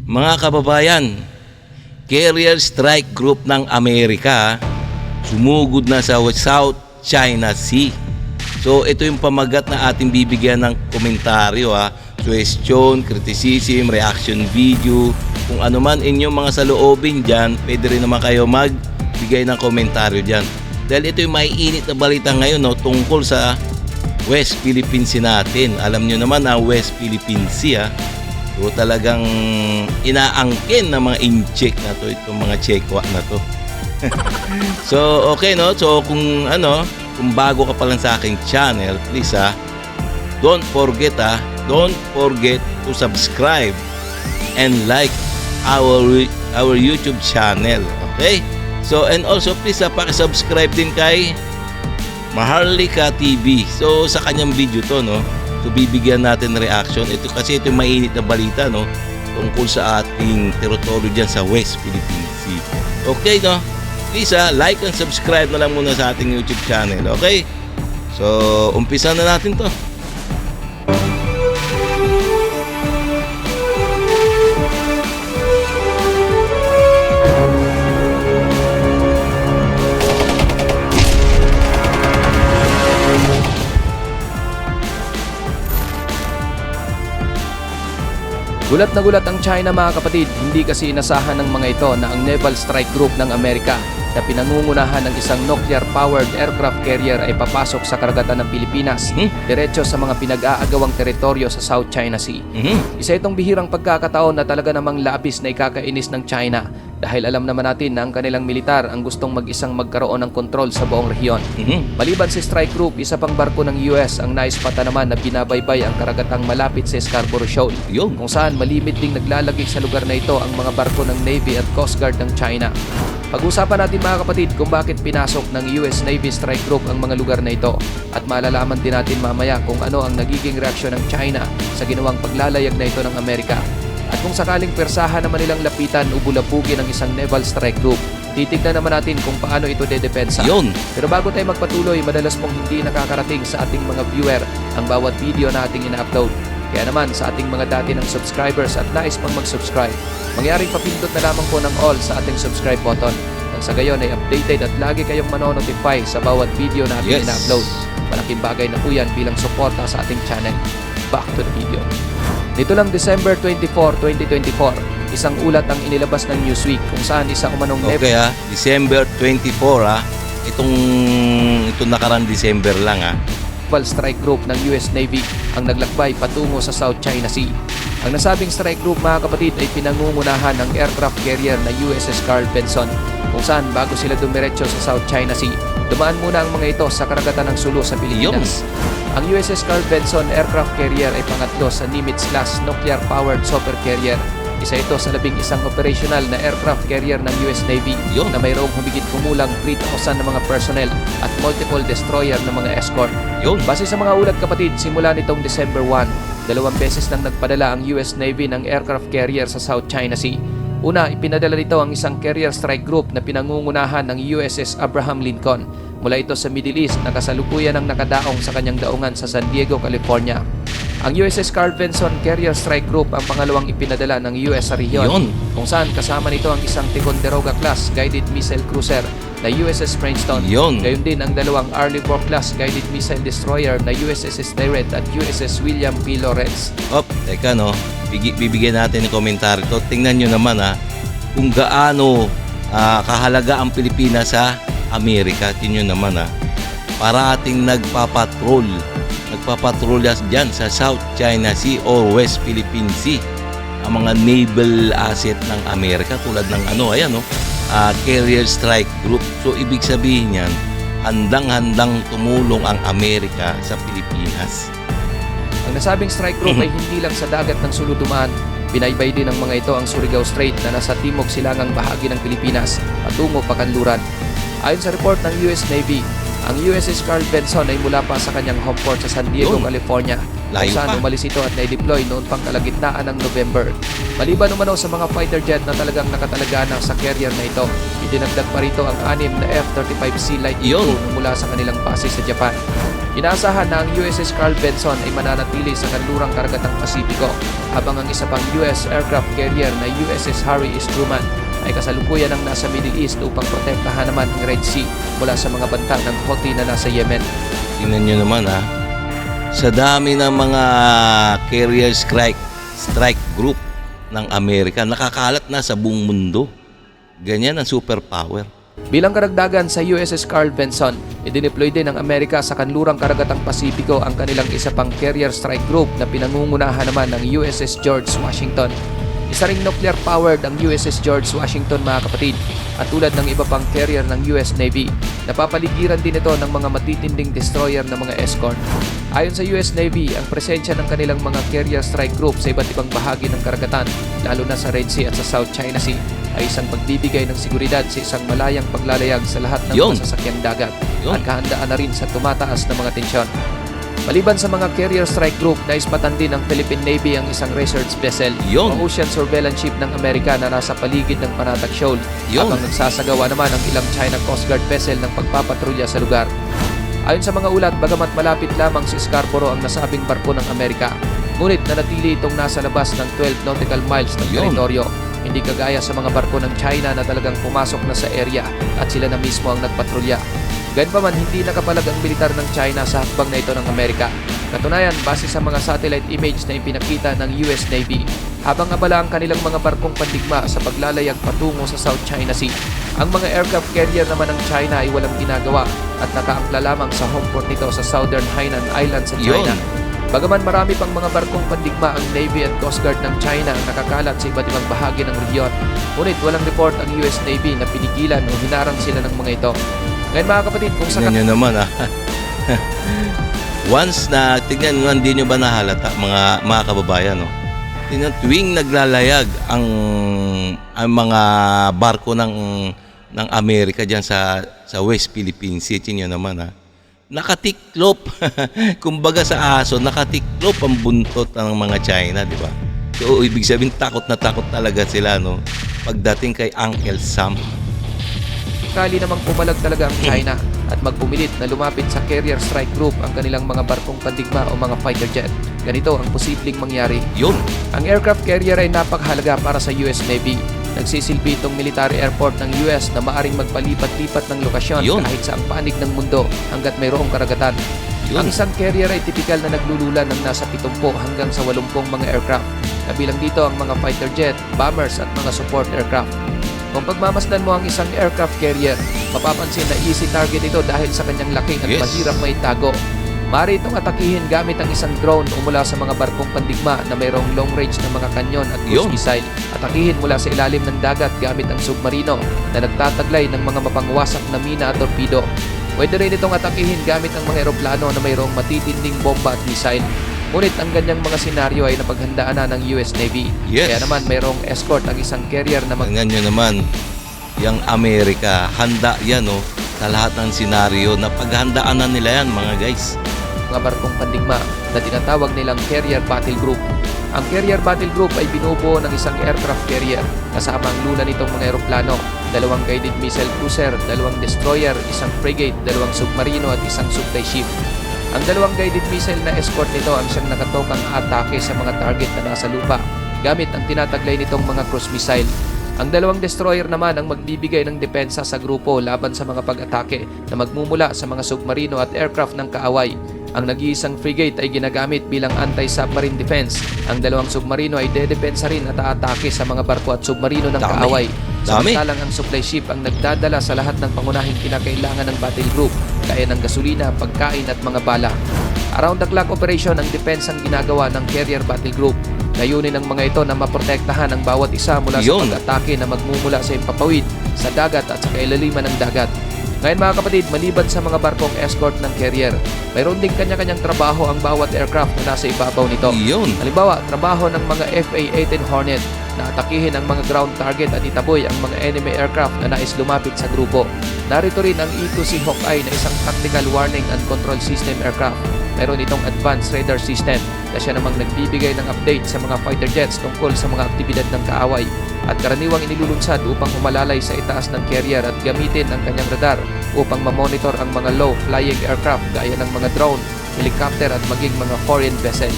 Mga kababayan, Carrier Strike Group ng Amerika sumugod na sa South China Sea. So ito yung pamagat na ating bibigyan ng komentaryo, question, criticism, reaction video, kung ano man inyong mga saloobin dyan, pwede rin naman kayo magbigay ng komentaryo dyan. Dahil ito yung maiinit na balita ngayon, tungkol sa West Philippine Sea natin. Alam nyo naman na West Philippine Sea, so talagang inaangkin ng mga incheck na to, itong mga chekwa na to. So okay, so kung bago ka pa lang sa aking channel, please don't forget to subscribe and like our YouTube channel. Okay, so and also please paki-subscribe din kay Maharlika TV. So sa kanyang video to, so bibigyan natin reaction. Ito kasi ito yung mainit na balita, tungkol sa ating teritoryo dyan sa West Philippine Sea. Okay, please like and subscribe na lang muna sa ating YouTube channel. Okay, so umpisa na natin to. Gulat na gulat ang China, mga kapatid. Hindi kasi inasahan ng mga ito na ang Naval Strike Group ng Amerika na pinangungunahan ng isang nuclear-powered aircraft carrier ay papasok sa karagatan ng Pilipinas, diretso sa mga pinag-aagawang teritoryo sa South China Sea. Isa itong bihirang pagkakataon na talaga namang labis na ikakainis ng China dahil alam naman natin na ang kanilang militar ang gustong mag-isang magkaroon ng kontrol sa buong rehiyon. Maliban si Strike Group, isa pang barko ng US ang naispata naman na binabaybay ang karagatang malapit sa Scarborough Shoal, kung saan malimit ding naglalagay sa lugar na ito ang mga barko ng Navy at Coast Guard ng China. Pag-usapan natin, mga kapatid, kung bakit pinasok ng US Navy Strike Group ang mga lugar na ito, at malalaman din natin mamaya kung ano ang nagiging reaksyon ng China sa ginawang paglalayag na ito ng Amerika. At kung sakaling persahan naman nilang lapitan o bulapugin ng isang Naval Strike Group, titignan naman natin kung paano ito dedepensa. Pero bago tayo magpatuloy, madalas pong hindi nakakarating sa ating mga viewer ang bawat video na ating ina-upload. Kaya naman sa ating mga dati ng subscribers at nais pang mag-subscribe, mangyaring papindot na lamang po ng all sa ating subscribe button. Nang sa gayon ay updated at lagi kayong manonotify sa bawat video na ating ina-upload. Malaking bagay na po yan bilang suporta sa ating channel. Back to the video. Nito lang December 24, 2024, isang ulat ang inilabas ng Newsweek kung saan isa umanong December 24, itong nakarang December lang Naval Strike Group ng US Navy ang naglakbay patungo sa South China Sea. Ang nasabing strike group, mga kapatid, ay pinangungunahan ng aircraft carrier na USS Carl Vinson, kung saan bago sila dumiretso sa South China Sea, dumaan muna ang mga ito sa karagatan ng Sulu sa Pilipinas. Ang USS Carl Vinson aircraft carrier ay pangatlo sa Nimitz-class nuclear-powered super carrier. Isa ito sa 11 operational na aircraft carrier ng US Navy na mayroong humigit kumulang 3,000 na mga personnel at multiple destroyer na mga escort. Base sa mga ulat, kapatid, simula nitong December 1, 2 beses nang nagpadala ang US Navy ng aircraft carrier sa South China Sea. Una, ipinadala nito ang isang carrier strike group na pinangungunahan ng USS Abraham Lincoln. Mula ito sa Middle East na kasalukuyan ng nakadaong sa kanyang daungan sa San Diego, California. Ang USS Carl Vinson Carrier Strike Group ang pangalawang ipinadala ng US sa rehiyon, kung saan kasama nito ang isang Ticonderoga-class guided missile cruiser na USS Princeton. Gayon din ang dalawang Arleigh-Burke-class guided missile destroyer na USS Sterett at USS William P. Lawrence. Teka, bibigyan natin ng komentaryo to. Tingnan nyo naman kung gaano kahalaga ang Pilipinas sa Amerika. Tingnan nyo naman parating nagpapatrolya dyan sa South China Sea or West Philippine Sea ang mga naval asset ng Amerika tulad ng Carrier Strike Group. So ibig sabihin yan, handang-handang tumulong ang Amerika sa Pilipinas. Ang nasabing strike group ay hindi lang sa dagat ng Sulu dumaan. Binaybay din ng mga ito ang Surigao Strait na nasa timog silangang bahagi ng Pilipinas patungo Pakanluran. Ayon sa report ng US Navy, ang USS Carl Vinson ay mula pa sa kanyang home port sa San Diego, California, kung saan umalis ito at na-deploy noon pang kalagitnaan ng November. Maliban umano sa mga fighter jet na talagang nakatalaga na sa carrier na ito, idinagdag pa rito ang 6 na F-35C Lightning II mula sa kanilang base sa Japan. Inaasahan na ang USS Carl Vinson ay mananatili sa kanlurang karagatang Pasipiko habang ang isa pang US aircraft carrier na USS Harry S. Truman ay kasalukuyan ang nasa Middle East upang protektahan naman ang Red Sea mula sa mga banta ng Houthi na nasa Yemen. Tingnan nyo naman sa dami ng mga carrier strike group ng Amerika, nakakalat na sa buong mundo. Ganyan ang superpower. Bilang karagdagan sa USS Carl Vinson, idineploy din ng Amerika sa kanlurang karagatang Pasipiko ang kanilang isa pang carrier strike group na pinangungunahan naman ng USS George Washington. Isa ring nuclear-powered ang USS George Washington, mga kapatid, at tulad ng iba pang carrier ng US Navy, napapaligiran din ito ng mga matitinding destroyer na mga escort. Ayon sa US Navy, ang presensya ng kanilang mga carrier strike group sa iba't ibang bahagi ng karagatan, lalo na sa Red Sea at sa South China Sea, ay isang pagbibigay ng seguridad sa isang malayang paglalayag sa lahat ng mga sasakyang dagat at kahandaan na rin sa tumataas na mga tensyon. Maliban sa mga carrier strike group, naispatan din ng Philippine Navy ang isang research vessel o ocean surveillance ship ng Amerika na nasa paligid ng Panatag Shoal habang nagsasagawa naman ang ilang China Coast Guard vessel ng pagpapatrolya sa lugar. Ayon sa mga ulat, bagamat malapit lamang si Scarborough ang nasabing barko ng Amerika, ngunit nanatili itong nasa labas ng 12 nautical miles ng teritoryo. Hindi kagaya sa mga barko ng China na talagang pumasok na sa area at sila na mismo ang nagpatrolya. Gayunpaman, hindi nakapalag ang militar ng China sa hakbang na ito ng Amerika. Katunayan, base sa mga satellite image na ipinakita ng US Navy, habang abala ang kanilang mga barkong pandigma sa paglalayag patungo sa South China Sea, ang mga aircraft carrier naman ng China ay walang ginagawa at nakaangkla lamang sa home port nito sa Southern Hainan Island sa China. Bagaman marami pang mga barkong pandigma ang Navy at Coast Guard ng China ang nakakalat sa iba't ibang bahagi ng region, ngunit walang report ang US Navy na pinigilan o hinarang sila ng mga ito. Ngayon, mga kapatid, kung tingnan nyo naman once na tingnan nyo, hindi nyo ba nahalata mga kababayan, no? Tingnan, tuwing naglalayag ang mga barko ng Amerika diyan sa West Philippine Sea, tingnan nyo naman nakatiklop. Kumbaga sa aso, nakatiklop ang buntot ng mga China, di ba? So ibig sabihin, takot na takot talaga sila, no? Pagdating kay Uncle Sam. Kali namang pumalag talaga ang China at magpumilit na lumapit sa carrier strike group ang kanilang mga barkong pandigma o mga fighter jet. Ganito ang posibleng mangyari. Ang aircraft carrier ay napakahalaga para sa US Navy. Nagsisilbi itong military airport ng US na maaring magpalipat-lipat ng lokasyon kahit sa ang panig ng mundo hanggat mayroong karagatan. Ang isang carrier ay tipikal na naglululan ng nasa 70 hanggang sa 80 mga aircraft. Kabilang dito ang mga fighter jet, bombers at mga support aircraft. Kung pagmamasdan mo ang isang aircraft carrier, mapapansin na easy target ito dahil sa kanyang laking at mahirap maitago. Maaari itong atakihin gamit ang isang drone o mula sa mga barkong pandigma na mayroong long range na mga kanyon at cruise missile. Atakihin mula sa ilalim ng dagat gamit ang submarino na nagtataglay ng mga mapangwasak na mina at torpedo. Pwede rin itong atakihin gamit ang mga eroplano na mayroong matitinding bomba at missile. Ngunit ang ganyang mga senaryo ay napaghandaan na ng US Navy. Kaya naman mayroong escort ang isang carrier na tingnan nyo naman, yung Amerika, handa yan sa lahat ng senaryo na paghandaan na nila yan, mga guys. Mga barkong pandigma na tinatawag nilang Carrier Battle Group. Ang Carrier Battle Group ay binubuo ng isang aircraft carrier kasama ang luna nitong mga eroplano, 2 guided missile cruiser, 2 destroyer, 1 frigate, 2 submarino at 1 supply ship. Ang 2 guided missile na escort nito ang siyang nakatokang atake sa mga target na nasa lupa gamit ang tinataglay nitong mga cruise missile. Ang 2 destroyer naman ang magbibigay ng depensa sa grupo laban sa mga pag-atake na magmumula sa mga submarino at aircraft ng kaaway. Ang nag-iisang frigate ay ginagamit bilang anti-submarine defense. Ang 2 submarino ay dedepensa rin at aatake sa mga barko at submarino ng kaaway. Samantalang ang supply ship ang nagdadala sa lahat ng pangunahing kinakailangan ng battle group, gaya ng gasolina, pagkain at mga bala. Around the clock operation ang defense ang ginagawa ng Carrier Battle Group. Layunin ng mga ito na maprotektahan ang bawat isa mula sa pag-atake na magmumula sa impapawid, sa dagat at sa kailaliman ng dagat. Ngayon, mga kapatid, maliban sa mga barkong escort ng carrier, mayroon ding kanya-kanyang trabaho ang bawat aircraft na nasa ibabaw nito. Halimbawa, trabaho ng mga FA-18 Hornet na atakihin ang mga ground target at itaboy ang mga enemy aircraft na nais lumapit sa grupo. Narito rin ang E-2C Hawkeye na isang tactical warning and control system aircraft. Mayroon itong advanced radar system na siya namang nagbibigay ng update sa mga fighter jets tungkol sa mga aktibidad ng kaaway. at karaniwang inilulunsad upang humalalay sa itaas ng carrier at gamitin ang kanyang radar upang mamonitor ang mga low-flying aircraft gaya ng mga drone, helicopter at maging mga foreign vessel.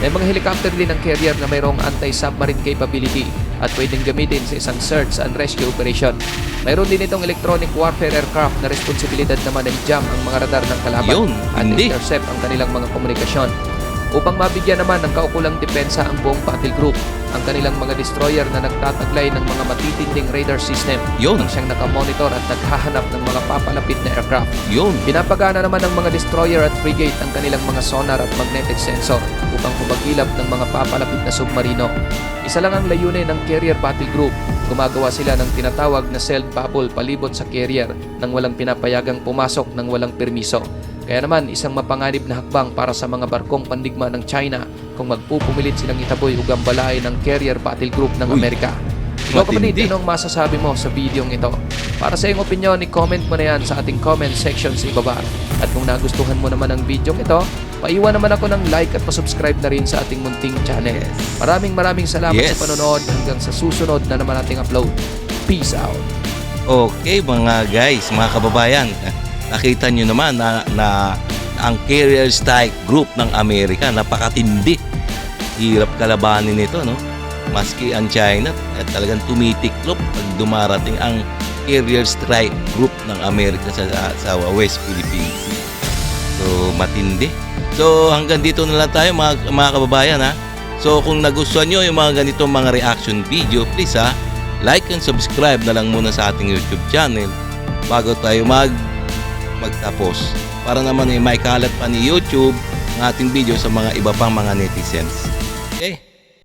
May mga helicopter din ang carrier na mayroong anti-submarine capability at pwedeng gamitin sa isang search and rescue operation. Mayroon din itong electronic warfare aircraft na responsibilidad naman ay jam ang mga radar ng kalaban Yun, at hindi. intercept ang kanilang mga komunikasyon. Upang mabigyan naman ng kaukulang depensa ang buong battle group, ang kanilang mga destroyer na nagtataglay ng mga matitinding radar system Yun. ang siyang nakamonitor at naghahanap ng mga papalapit na aircraft. Yun. Pinapagana naman ng mga destroyer at frigate ang kanilang mga sonar at magnetic sensor upang humagilap ng mga papalapit na submarino. Isa lang ang layunin ng carrier battle group. Gumagawa sila ng tinatawag na sealed bubble palibot sa carrier nang walang pinapayagang pumasok ng walang permiso. Kaya naman, isang mapanganib na hakbang para sa mga barkong pandigma ng China kung magpupumilit silang itaboy o gambalain ng carrier battle group ng Uy, Amerika. Ikaw kapatid, matindi. anong masasabi mo sa videong ito? Para sa iyong opinion, i-comment mo na yan sa ating comment section sa ibaba. At kung nagustuhan mo naman ang videong ito, paiwan naman ako ng like at pasubscribe na rin sa ating munting channel. Maraming salamat Yes. sa panonood hanggang sa susunod na naman ating upload. Peace out! Okay mga guys, mga kababayan, nakita nyo naman na ang carrier strike group ng Amerika napakatindi. Hirap kalabanin nito, no? Maski ang China at talagang tumitiklop pag dumarating ang carrier strike group ng Amerika sa West Philippines. So matindi. So hanggang dito na lang tayo mga kababayan, ha. So kung nagustuhan nyo yung mga ganitong mga reaction video, please like and subscribe na lang muna sa ating YouTube channel bago tayo magtapos para naman may kalat pa ni YouTube ang ating video sa mga iba pang mga netizens. Okay?